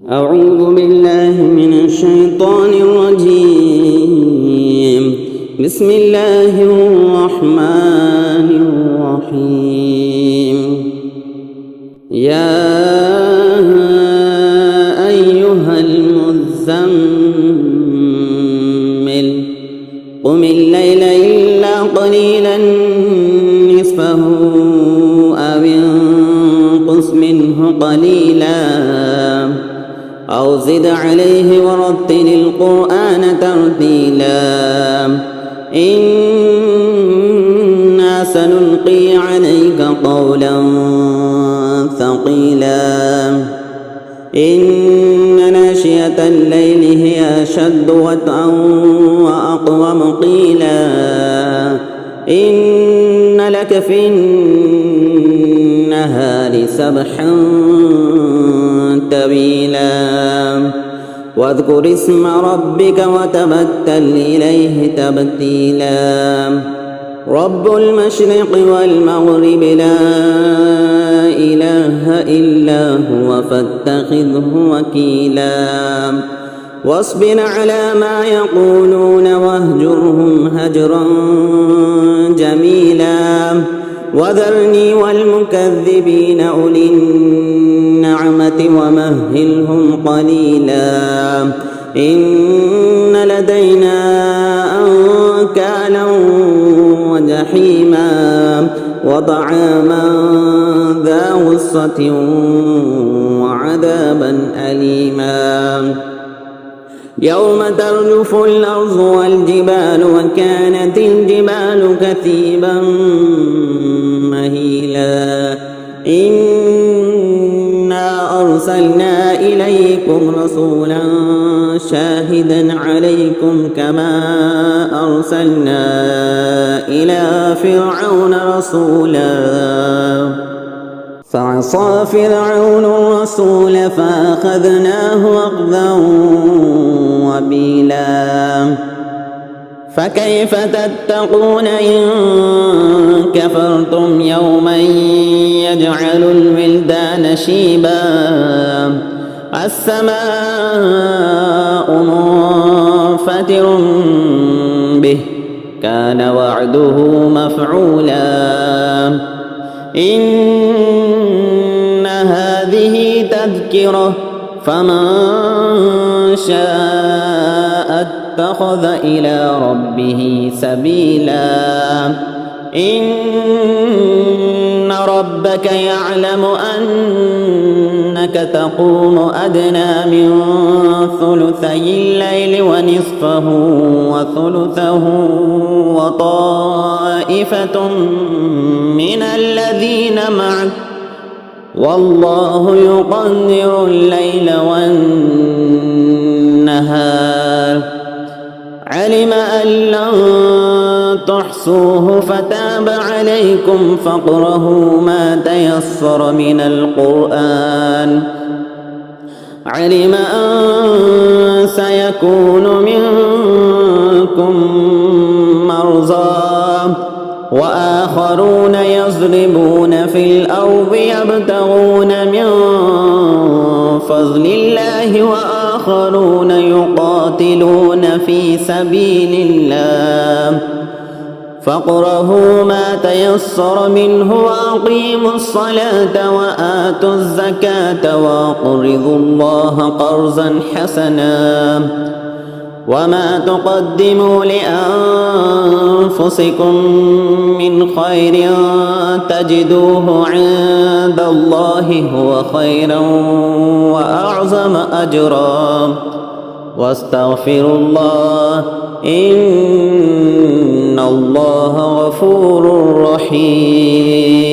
أعوذ بالله من الشيطان الرجيم. بسم الله الرحمن الرحيم. يا أيها المزمل قم الليل إلا قليلا نصفه أو انقص منه قليلا أو زد عليه ورتل القرآن ترتيلا إنا سنلقي عليك قولا ثقيلا إن ناشئة الليل هي أشد وطئا وأقوم قيلا إن لك في النهار سبحا طويلا واذكر اسم ربك وتبتل إليه تبتيلا رب المشرق والمغرب لا إله إلا هو فاتخذه وكيلا واصبر على ما يقولون واهجرهم هجرا جميلا وذرني والمكذبين أولي النعمة ومهلهم قليلا إن لدينا أنكالا وجحيما وطعاما ذا غصة وعذابا أليما يوم ترجف الأرض والجبال وكانت الجبال كثيبا مهيلا إنا أرسلنا إليكم رسولا شاهدا عليكم كما أرسلنا إلى فرعون رسولا فعصى فرعون الرسول فأخذناه أخذا وبيلا فكيف تتقون إن كفرتم يوما يجعل الولدان شيبا السماء منفطر به كان وعده مفعولا إن هذه تذكرة فمن شاء اتخذ إلى ربه سبيلا إن ربك يعلم أنك تقوم أدنى من ثلثي الليل ونصفه وثلثه وطائفة من الذين معك والله يقدر الليل والنهار علم أن لن تحصوه فتاب عليكم فاقرؤوا ما تيسر من القرآن علم أن سيكون منكم مرضى وآخرون يضربون في الأرض يبتغون من فضل الله وآخرون يقاتلون في سبيل الله فاقرؤوا ما تيسر منه وأقيموا الصلاة وآتوا الزكاة وأقرضوا الله قرضا حسنا وما تقدموا لأنفسكم من خير تجدوه عند الله هو خيرا وأعظم أجرا واستغفروا الله إن الله غفور رحيم.